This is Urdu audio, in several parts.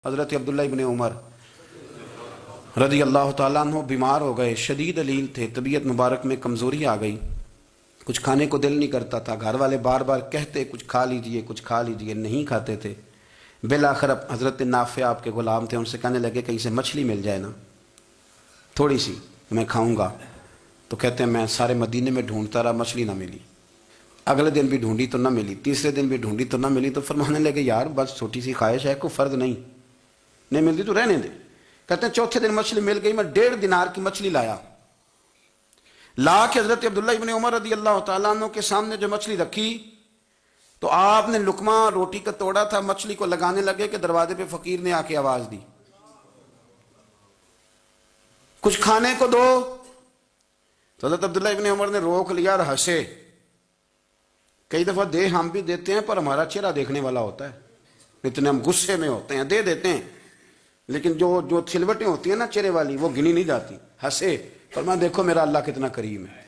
حضرت عبداللہ ابن عمر رضی اللہ تعالیٰ عنہ بیمار ہو گئے، شدید علیل تھے، طبیعت مبارک میں کمزوری آ گئی، کچھ کھانے کو دل نہیں کرتا تھا، گھر والے بار بار کہتے کچھ کھا لیجئے کچھ کھا لیجئے، نہیں کھاتے تھے۔ بالآخر حضرت نافع آپ کے غلام تھے، ان سے کہنے لگے کہیں سے مچھلی مل جائے نا تھوڑی سی، میں کھاؤں گا۔ تو کہتے ہیں میں سارے مدینے میں ڈھونڈتا رہا، مچھلی نہ ملی، اگلے دن بھی ڈھونڈی تو نہ ملی، تیسرے دن بھی ڈھونڈی تو نہ ملی، تو فرمانے لگے یار بس چھوٹی سی خواہش ہے، کوئی فرض نہیں ملتی تو رہنے دے۔ کہتے ہیں چوتھے دن مچھلی مل گئی، میں 1.5 دینار کی مچھلی لایا، لا کے حضرت عبداللہ ابن عمر رضی اللہ تعالیٰ عنہ کے سامنے جو مچھلی رکھی تو آپ نے لقمہ روٹی کا توڑا تھا، مچھلی کو لگانے لگے کہ دروازے پہ فقیر نے آ کے آواز دی کچھ کھانے کو دو۔ تو حضرت عبداللہ ابن عمر نے روک لیا اور ہنسے۔ کئی دفعہ دے ہم بھی دیتے ہیں پر ہمارا چہرہ دیکھنے والا ہوتا ہے، اتنے ہم غصے میں ہوتے ہیں، دے دیتے ہیں، لیکن جو چھلوٹیں ہوتی ہیں نا چہرے والی وہ گنی نہیں جاتی۔ ہنسے، فرمایا دیکھو میرا اللہ کتنا کریم ہے،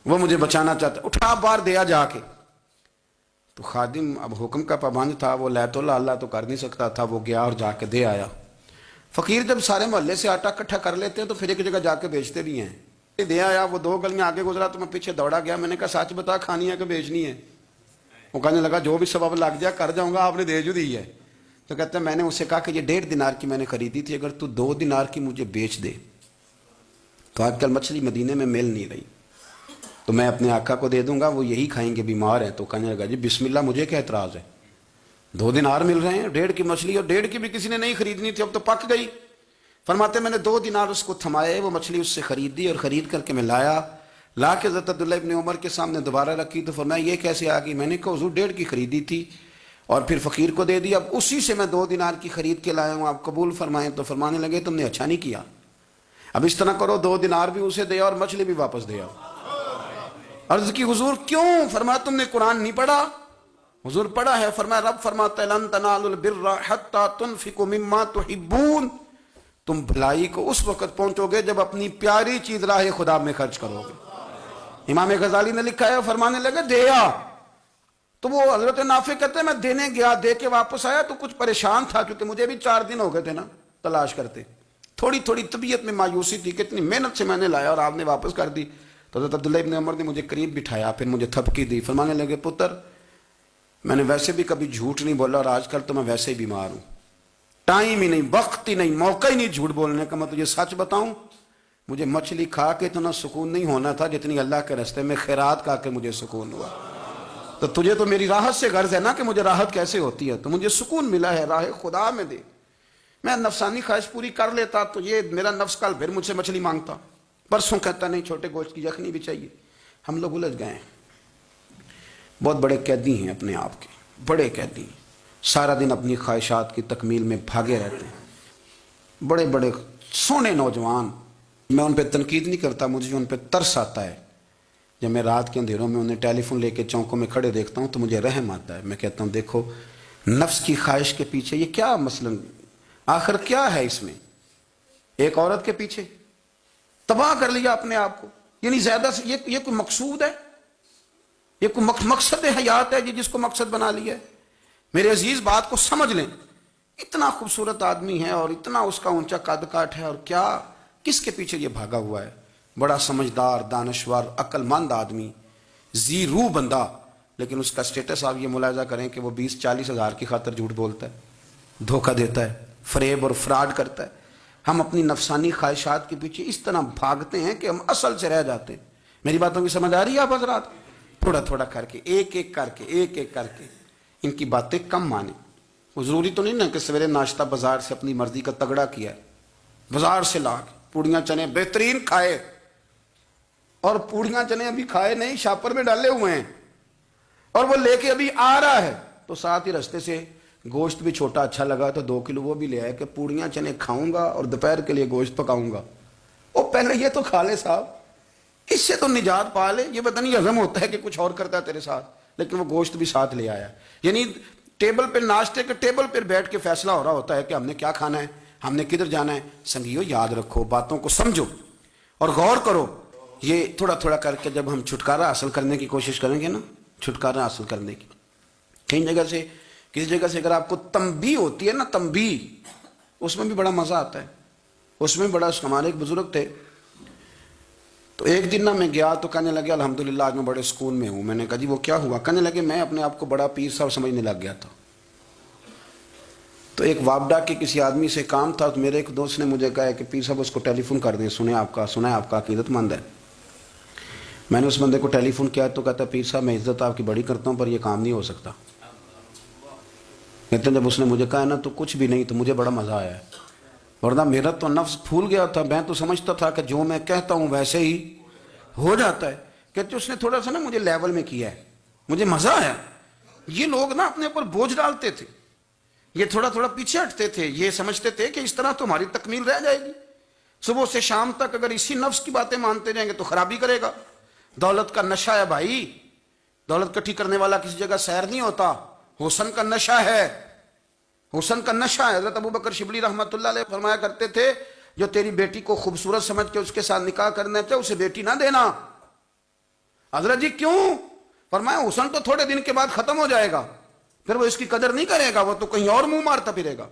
وہ مجھے بچانا چاہتا ہے، اٹھا بار دیا جا کے۔ تو خادم اب حکم کا پابند تھا، وہ لیت اللہ تو کر نہیں سکتا تھا، وہ گیا اور جا کے دے آیا۔ فقیر جب سارے محلے سے آٹا اکٹھا کر لیتے ہیں تو پھر ایک جگہ جا کے بیچتے بھی ہیں۔ دے آیا، وہ 2 گلیاں آگے گزرا تو میں پیچھے دوڑا گیا، میں نے کہا سچ بتا کھانی ہے کہ بیچنی ہے؟ وہ کہنے لگا جو بھی سبب لگ جائے کر جاؤں گا، آپ نے دے جو دی ہے۔ تو کہتے ہیں میں نے اس سے کہا کہ یہ 1.5 دینار کی میں نے خریدی تھی، اگر تو 2 دینار کی مجھے بیچ دے تو آج کل مچھلی مدینے میں مل نہیں رہی تو میں اپنے آقا کو دے دوں گا، وہ یہی کھائیں گے، بیمار ہیں۔ تو کہنے لگا جی بسم اللہ، مجھے کیا اعتراض ہے، 2 دینار مل رہے ہیں، 1.5 کی مچھلی، اور 1.5 کی بھی کسی نے نہیں خریدنی تھی، اب تو پک گئی۔ فرماتے میں نے 2 دینار اس کو تھمائے، وہ مچھلی اس سے خرید دی اور خرید کر کے میں لا کے حضرت عبداللہ ابن عمر کے سامنے دوبارہ رکھی۔ تو فرمایا یہ کیسے آ گئی؟ میں نے کہا حضور 1.5 کی خریدی تھی اور پھر فقیر کو دے دی، اب اسی سے میں 2 دینار کی خرید کے لایا ہوں، آپ قبول فرمائیں۔ تو فرمانے لگے تم نے اچھا نہیں کیا، اب اس طرح کرو 2 دینار بھی اسے دے اور مچھلی بھی واپس دے آؤ۔ عرض کی حضور کیوں؟ فرمایا تم نے قرآن نہیں پڑھا؟ حضور پڑھا ہے، فرمایا رب فرماتا ہے لن تنالوا البر حتى تنفقوا مما تحبون، تم بھلائی کو اس وقت پہنچو گے جب اپنی پیاری چیز راہ خدا میں خرچ کرو گے۔ امام غزالی نے لکھا ہے، فرمانے لگے دیا۔ تو وہ حضرت نافع کہتے ہیں میں دینے گیا، دے کے واپس آیا تو کچھ پریشان تھا کیونکہ مجھے بھی 4 دن ہو گئے تھے نا تلاش کرتے، تھوڑی طبیعت میں مایوسی تھی کہ اتنی محنت سے میں نے لایا اور آپ نے واپس کر دی۔ تو حضرت عبداللہ ابن عمر نے مجھے قریب بٹھایا، پھر مجھے تھپکی دی، فرمانے لگے پتر میں نے ویسے بھی کبھی جھوٹ نہیں بولا اور آج کل تو میں ویسے ہی بیمار ہوں، ٹائم ہی نہیں، وقت ہی نہیں، موقع ہی نہیں جھوٹ بولنے کا، میں تجھے سچ بتاؤں مجھے مچھلی کھا کے اتنا سکون نہیں ہونا تھا جتنی اللہ کے راستے میں خیرات کھا کے مجھے سکون ہوا۔ تو تجھے تو میری راحت سے غرض ہے نا کہ مجھے راحت کیسے ہوتی ہے، تو مجھے سکون ملا ہے راہ خدا میں دے، میں نفسانی خواہش پوری کر لیتا تو یہ میرا نفس کل پھر مجھ سے مچھلی مانگتا، پرسوں کہتا نہیں چھوٹے گوشت کی یخنی بھی چاہیے۔ ہم لوگ الجھ گئے ہیں، بہت بڑے قیدی ہیں اپنے آپ کے، بڑے قیدی ہیں، سارا دن اپنی خواہشات کی تکمیل میں بھاگے رہتے ہیں، بڑے بڑے سونے نوجوان۔ میں ان پہ تنقید نہیں کرتا، مجھے ان پہ ترس آتا ہے، جب میں رات کے اندھیروں میں انہیں ٹیلی فون لے کے چوکوں میں کھڑے دیکھتا ہوں تو مجھے رحم آتا ہے۔ میں کہتا ہوں دیکھو نفس کی خواہش کے پیچھے یہ کیا مثلاً آخر کیا ہے اس میں، ایک عورت کے پیچھے تباہ کر لیا اپنے آپ کو، یعنی زیادہ سے یہ کوئی مقصود ہے، یہ کوئی مقصد حیات ہے جس کو مقصد بنا لیا ہے؟ میرے عزیز بات کو سمجھ لیں، اتنا خوبصورت آدمی ہے اور اتنا اس کا اونچا قد کاٹ ہے، اور کیا کس کے پیچھے یہ بھاگا ہوا ہے؟ بڑا سمجھدار، دانشور، عقل مند آدمی، ذی روح بندہ، لیکن اس کا سٹیٹس آپ یہ ملاحظہ کریں کہ وہ 20-40 ہزار کی خاطر جھوٹ بولتا ہے، دھوکہ دیتا ہے، فریب اور فراڈ کرتا ہے۔ ہم اپنی نفسانی خواہشات کے پیچھے اس طرح بھاگتے ہیں کہ ہم اصل سے رہ جاتے ہیں۔ میری باتوں کی سمجھ آ رہی ہے آپ حضرات؟ تھوڑا تھوڑا کر کے ایک ایک کر کے ان کی باتیں کم مانیں۔ وہ ضروری تو نہیں نا کہ سویرے ناشتہ بازار سے اپنی مرضی کا تگڑا کیا ہے، بازار سے لا کے پوڑیاں چنے بہترین کھائے، اور پوڑیاں چنے ابھی کھائے نہیں، شاپر میں ڈالے ہوئے ہیں، اور وہ لے کے ابھی آ رہا ہے تو ساتھ ہی رستے سے گوشت بھی چھوٹا اچھا لگا تو 2 کلو وہ بھی لے آئے کہ پوڑیاں چنے کھاؤں گا اور دوپہر کے لیے گوشت پکاؤں گا۔ وہ پہلے یہ تو کھا لے صاحب، اس سے تو نجات پا لے، یہ پتہ نہیں ہضم ہوتا ہے کہ کچھ اور کرتا ہے تیرے ساتھ، لیکن وہ گوشت بھی ساتھ لے آیا۔ یعنی ٹیبل پہ، ناشتے کے ٹیبل پر بیٹھ کے فیصلہ ہو رہا ہوتا ہے کہ ہم نے کیا کھانا ہے، ہم نے کدھر جانا ہے۔ سنگیو یاد رکھو، باتوں کو سمجھو اور غور کرو۔ یہ تھوڑا تھوڑا کر کے جب ہم چھٹکارا حاصل کرنے کی کوشش کریں گے نا، چھٹکارا حاصل کرنے کی، کئی جگہ سے کسی جگہ سے اگر آپ کو تنبیہ ہوتی ہے نا، تنبیہ، اس میں بھی بڑا مزہ آتا ہے، اس میں بڑا. ہمارے ایک بزرگ تھے، تو ایک دن نا میں گیا تو کہنے لگے الحمدللہ آج میں بڑے سکون میں ہوں. میں نے کہا جی وہ کیا ہوا؟ کہنے لگے میں اپنے آپ کو بڑا پیر صاحب سمجھنے لگ گیا تھا. تو ایک وابڈا کے کسی آدمی سے کام تھا، تو میرے ایک دوست نے مجھے کہا کہ پیر صاحب اس کو ٹیلی فون کر دیں، سنا ہے آپ کا عقیدت مند ہے. میں نے اس بندے کو ٹیلی فون کیا تو کہتا پیر صاحب میں عزت آپ کی بڑی کرتا ہوں پر یہ کام نہیں ہو سکتا. کہتے ہیں جب اس نے مجھے کہا نا تو کچھ بھی نہیں، تو مجھے بڑا مزہ آیا ہے، ورنہ میرا تو نفس پھول گیا تھا. میں تو سمجھتا تھا کہ جو میں کہتا ہوں ویسے ہی ہو جاتا ہے. کہتے اس نے تھوڑا سا نا مجھے لیول میں کیا ہے، مجھے مزہ آیا. یہ لوگ نا اپنے اوپر بوجھ ڈالتے تھے، یہ تھوڑا تھوڑا پیچھے ہٹتے تھے، یہ سمجھتے تھے کہ اس طرح تو ہماری تکمیل رہ جائے گی. صبح سے شام تک اگر اسی نفس کی باتیں مانتے جائیں گے تو خرابی کرے گا. دولت کا نشہ ہے بھائی، دولت کٹھی کرنے والا کسی جگہ سیر نہیں ہوتا. حسن کا نشہ ہے، حسن کا نشہ ہے. حضرت ابوبکر شبلی رحمۃ اللہ علیہ فرمایا کرتے تھے جو تیری بیٹی کو خوبصورت سمجھ کے اس کے ساتھ نکاح کرنا چاہے اسے بیٹی نہ دینا. حضرت جی کیوں؟ فرمایا حسن تو تھوڑے دن کے بعد ختم ہو جائے گا، پھر وہ اس کی قدر نہیں کرے گا، وہ تو کہیں اور منہ مارتا پھرے گا.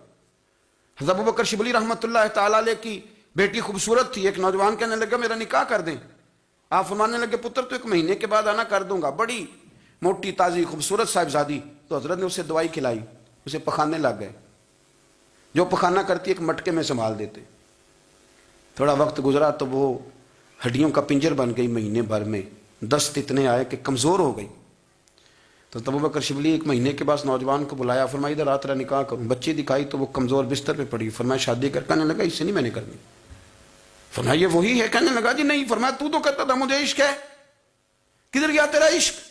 حضرت ابوبکر شبلی رحمۃ اللہ تعالی علیہ کی بیٹی خوبصورت تھی. ایک نوجوان کہنے لگا میرا نکاح کر دیں. آپ فرمانے لگے پتر تو 1 مہینے کے بعد آنا کر دوں گا. بڑی موٹی تازی خوبصورت صاحبزادی. تو حضرت نے اسے دوائی کھلائی، اسے پخانے لگ گئے. جو پخانہ کرتی ایک مٹکے میں سنبھال دیتے. تھوڑا وقت گزرا تو وہ ہڈیوں کا پنجر بن گئی. مہینے بھر میں دست اتنے آئے کہ کمزور ہو گئی. تو ابوبکر شبلی 1 مہینے کے بعد نوجوان کو بلایا، فرمایا ادھر رات رہا نکاح کروں. بچی دکھائی تو وہ کمزور بستر پہ پڑی. فرمایا شادی کر. کہنے لگا اس سے نہیں میں نے کرنی. فرمایا یہ وہی ہے؟ کہنے لگا جی نہیں. فرمایا تو کہتا تھا مجھے عشق ہے، کدھر گیا تیرا عشق؟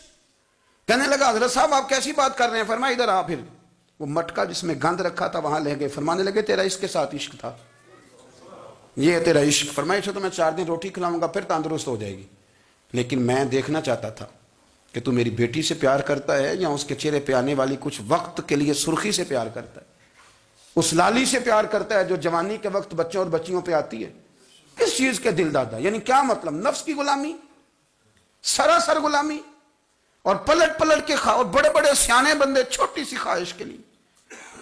کہنے لگا حضرت صاحب آپ کیسی بات کر رہے ہیں؟ فرمایا ادھر آ. پھر وہ مٹکا جس میں گند رکھا تھا وہاں لے گئے. فرمانے لگے تیرا اس کے ساتھ عشق تھا، یہ ہے تیرا عشق. فرمایا اسے تو میں 4 دن روٹی کھلاؤں گا پھر تندرست ہو جائے گی، لیکن میں دیکھنا چاہتا تھا کہ تو میری بیٹی سے پیار کرتا ہے یا اس کے چہرے پہ آنے والی کچھ وقت کے لیے سرخی سے پیار کرتا ہے، اس لالی سے پیار کرتا ہے جو جوانی کے وقت بچوں اور بچیوں پہ آتی ہے. کس چیز کے دل دادا؟ یعنی کیا مطلب؟ نفس کی غلامی، سراسر غلامی. اور پلٹ پلٹ کے اور بڑے بڑے سیانے بندے چھوٹی سی خواہش کے لیے.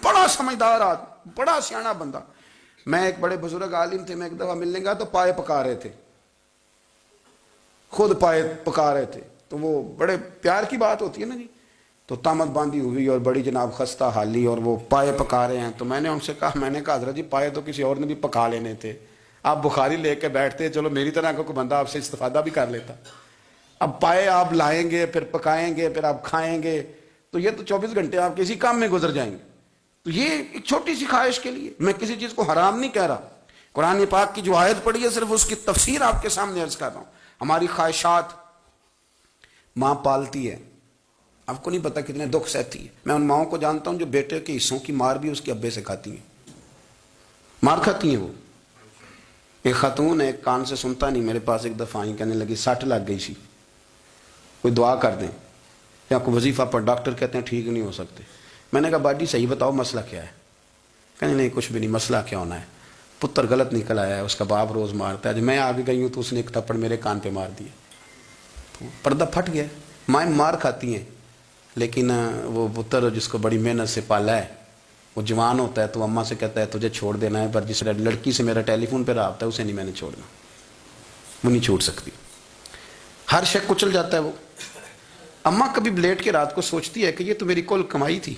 بڑا سمجھدار آدمی، بڑا سیانا بندہ. میں ایک بڑے بزرگ عالم تھے، میں ایک دفعہ ملنے گیا تو پائے پکا رہے تھے، خود پائے پکا رہے تھے. تو وہ بڑے پیار کی بات ہوتی ہے نا جی. تو تامت باندھی ہوئی اور بڑی جناب خستہ حالی اور وہ پائے پکا رہے ہیں. تو میں نے ان سے کہا، میں نے کہا حضرت جی پائے تو کسی اور نے بھی پکا لینے تھے، آپ بخاری لے کے بیٹھتے، چلو میری طرح کا کوئی بندہ آپ سے استفادہ بھی کر لیتا. اب پائے آپ لائیں گے، پھر پکائیں گے، پھر آپ کھائیں گے، تو یہ تو 24 گھنٹے آپ کسی کام میں گزر جائیں گے. تو یہ ایک چھوٹی سی خواہش کے لیے. میں کسی چیز کو حرام نہیں کہہ رہا. قرآن پاک کی جو آیت پڑھی ہے صرف اس کی تفسیر آپ کے سامنے عرض کر رہا ہوں. ہماری خواہشات ماں پالتی ہے، آپ کو نہیں پتا کتنے دکھ سہتی ہے. میں ان ماؤں کو جانتا ہوں جو بیٹے کے حصوں کی مار بھی اس کے ابے سے کھاتی ہیں، مار کھاتی ہیں وہ. ایک خاتون ہے، ایک کان سے سنتا نہیں، میرے پاس ایک دفعہ آئی، کہنے لگی 60 لگ گئی سی، کوئی دعا کر دیں یا کوئی وظیفہ پر. ڈاکٹر کہتے ہیں ٹھیک نہیں ہو سکتے. میں نے کہا باجی صحیح بتاؤ مسئلہ کیا ہے؟ کہنے نہیں کچھ بھی نہیں. مسئلہ کیا ہونا ہے؟ پتر غلط نکل آیا ہے، اس کا باپ روز مارتا ہے. جب میں آگے گئی ہوں تو اس نے ایک تھپڑ میرے کان پہ مار دیا، تو پردہ پھٹ گیا. مائیں مار کھاتی ہیں، لیکن وہ پتر جس کو بڑی محنت سے پالا ہے وہ جوان ہوتا ہے تو اماں سے کہتا ہے تجھے چھوڑ دینا ہے، پر جس لڑکی سے میرا ٹیلی فون پہ رابطہ ہے اسے نہیں میں نے چھوڑنا، وہ نہیں چھوڑ سکتی. ہر شے کچل جاتا ہے وہ. اماں کبھی لیٹ کے رات کو سوچتی ہے کہ یہ تو میری کل کمائی تھی،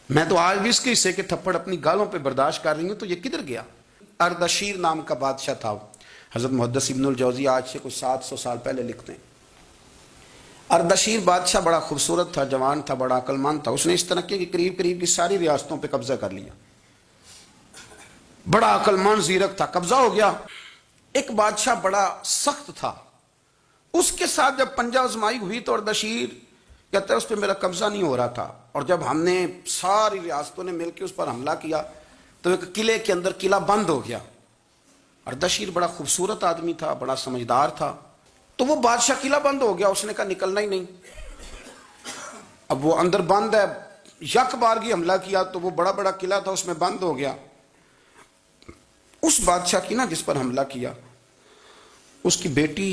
میں تو آج بھی اس کے حصے کے تھپڑ اپنی گالوں پہ برداشت کر رہی ہوں، تو یہ کدھر گیا؟ اردشیر نام کا بادشاہ تھا. حضرت محدث ابن الجوزی آج سے کچھ 700 سال پہلے لکھتے ہیں. اردشیر بادشاہ بڑا خوبصورت تھا، جوان تھا، بڑا عقل مند تھا. اس نے اس طرح کی قریب قریب کی ساری ریاستوں پہ قبضہ کر لیا. بڑا عقل مند زیرک تھا، قبضہ ہو گیا. ایک بادشاہ بڑا سخت تھا، اس کے ساتھ جب پنجہ آزمائی ہوئی تو اردشیر کہتا ہے اس پہ میرا قبضہ نہیں ہو رہا تھا، اور جب ہم نے ساری ریاستوں نے مل کے اس پر حملہ کیا تو ایک قلعے کے اندر قلعہ بند ہو گیا. اردشیر بڑا خوبصورت آدمی تھا، بڑا سمجھدار تھا. تو وہ بادشاہ قلعہ بند ہو گیا، اس نے کہا نکلنا ہی نہیں. اب وہ اندر بند ہے، یک بارگی حملہ کیا تو وہ بڑا بڑا قلعہ تھا اس میں بند ہو گیا. اس بادشاہ کی نا جس پر حملہ کیا، اس کی بیٹی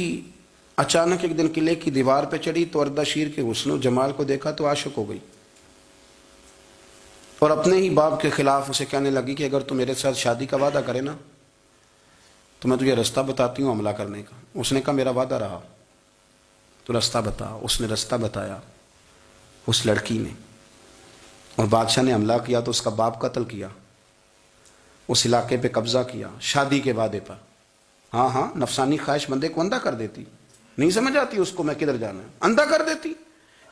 اچانک ایک دن قلعے کی دیوار پہ چڑھی تو اردشیر کے حسن و جمال کو دیکھا تو عاشق ہو گئی. اور اپنے ہی باپ کے خلاف اسے کہنے لگی کہ اگر تو میرے ساتھ شادی کا وعدہ کرے نا تو میں تجھے رستہ بتاتی ہوں حملہ کرنے کا۔ اس نے کہا میرا وعدہ رہا، تو رستہ بتا۔ اس نے رستہ بتایا اس لڑکی نے، اور بادشاہ نے حملہ کیا تو اس کا باپ قتل کیا، اس علاقے پہ قبضہ کیا شادی کے وعدے پر۔ ہاں ہاں، نفسانی خواہش بندے کو اندھا کر دیتی، نہیں سمجھ آتی اس کو میں کدھر جانا ہے، اندھا کر دیتی۔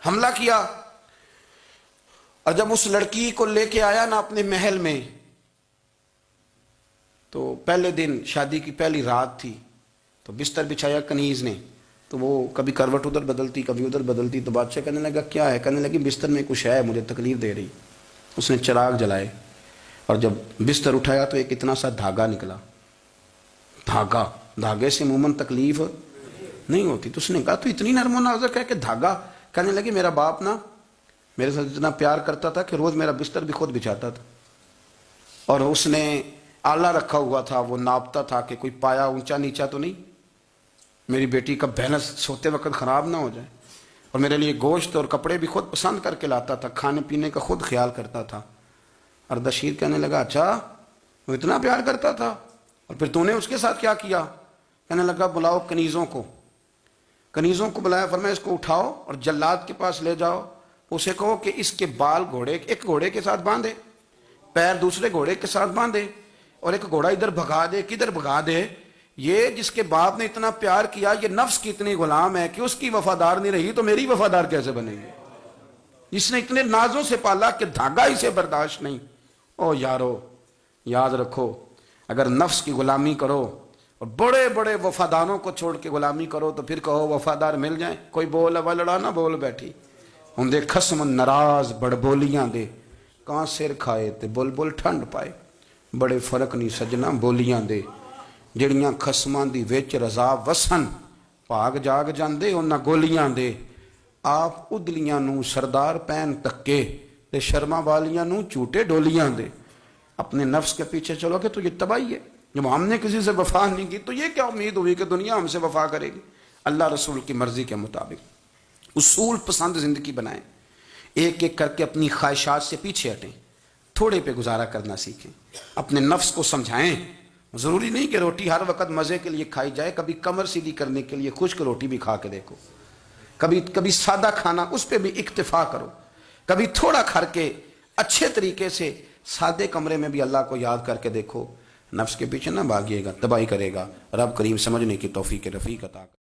حملہ کیا، اور جب اس لڑکی کو لے کے آیا نا اپنے محل میں، تو پہلے دن شادی کی پہلی رات تھی، تو بستر بچھایا کنیز نے، تو وہ کبھی کروٹ ادھر بدلتی کبھی ادھر بدلتی، تو بادشاہ کہنے لگا کیا ہے؟ کہنے لگی بستر میں کچھ ہے مجھے تکلیف دے رہی۔ اس نے چراغ جلائے اور جب بستر اٹھایا تو ایک اتنا سا دھاگا نکلا۔ دھاگے سے عموماً تکلیف نہیں ہوتی، تو اس نے کہا تو اتنی نرم و نازک ہے کہ دھاگا؟ کہنے لگی میرا باپ نا میرے ساتھ اتنا پیار کرتا تھا کہ روز میرا بستر بھی خود بچھاتا تھا، اور اس نے آلہ رکھا ہوا تھا، وہ ناپتا تھا کہ کوئی پایا اونچا نیچا تو نہیں، میری بیٹی کا بیلنس سوتے وقت خراب نہ ہو جائے، اور میرے لیے گوشت اور کپڑے بھی خود پسند کر کے لاتا تھا، کھانے پینے کا خود خیال کرتا تھا۔ اردشیر کہنے لگا اچھا وہ اتنا پیار کرتا تھا، اور پھر تو نے اس کے ساتھ کیا کیا؟ کہنے لگا بلاؤ کنیزوں کو بلایا، فرمایا اس کو اٹھاؤ اور جلاد کے پاس لے جاؤ، اسے کہو کہ اس کے بال ایک گھوڑے کے ساتھ باندھے، پیر دوسرے گھوڑے کے ساتھ باندھے، اور ایک گھوڑا ادھر بھگا دے، کدھر بھگا دے۔ یہ جس کے باپ نے اتنا پیار کیا، یہ نفس کی اتنی غلام ہے کہ اس کی وفادار نہیں رہی تو میری وفادار کیسے بنے گی؟ جس نے اتنے نازوں سے پالا کہ دھاگا اسے برداشت نہیں۔ او یارو، یاد رکھو، اگر نفس کی غلامی کرو اور بڑے بڑے وفاداروں کو چھوڑ کے غلامی کرو تو پھر کہو وفادار مل جائیں، کوئی بول اب لڑا نہ بول بیٹھی ہوں دے خسم ناراض بڑ بولیاں دے، کہاں سر کھائے تے بول بول ٹھنڈ پائے، بڑے فرق نہیں سجنا بولیاں دے، جڑیاں خسماں دی وچ رضا وسن، پاگ جاگ جاندے انہاں گولیاں دے، آپ ادلیاں نو سردار پین تکے تے شرما والیاں نو چوٹے ڈولیاں دے۔ اپنے نفس کے پیچھے چلو گے تو یہ تباہی ہے۔ جب ہم نے کسی سے وفا نہیں کی تو یہ کیا امید ہوئی کہ دنیا ہم سے وفا کرے گی؟ اللہ رسول کی مرضی کے مطابق اصول پسند زندگی بنائیں، ایک ایک کر کے اپنی خواہشات سے پیچھے ہٹیں، تھوڑے پہ گزارا کرنا سیکھیں، اپنے نفس کو سمجھائیں۔ ضروری نہیں کہ روٹی ہر وقت مزے کے لیے کھائی جائے، کبھی کمر سیدھی کرنے کے لیے خشک روٹی بھی کھا کے دیکھو، کبھی سادہ کھانا اس پہ بھی اکتفا کرو، کبھی تھوڑا کھا کے اچھے طریقے سے سادے کمرے میں بھی اللہ کو یاد کر کے دیکھو۔ نفس کے پیچھے نہ بھاگیے گا، تباہی کرے گا۔ رب کریم سمجھنے کی توفیق رفیق عطا کرے۔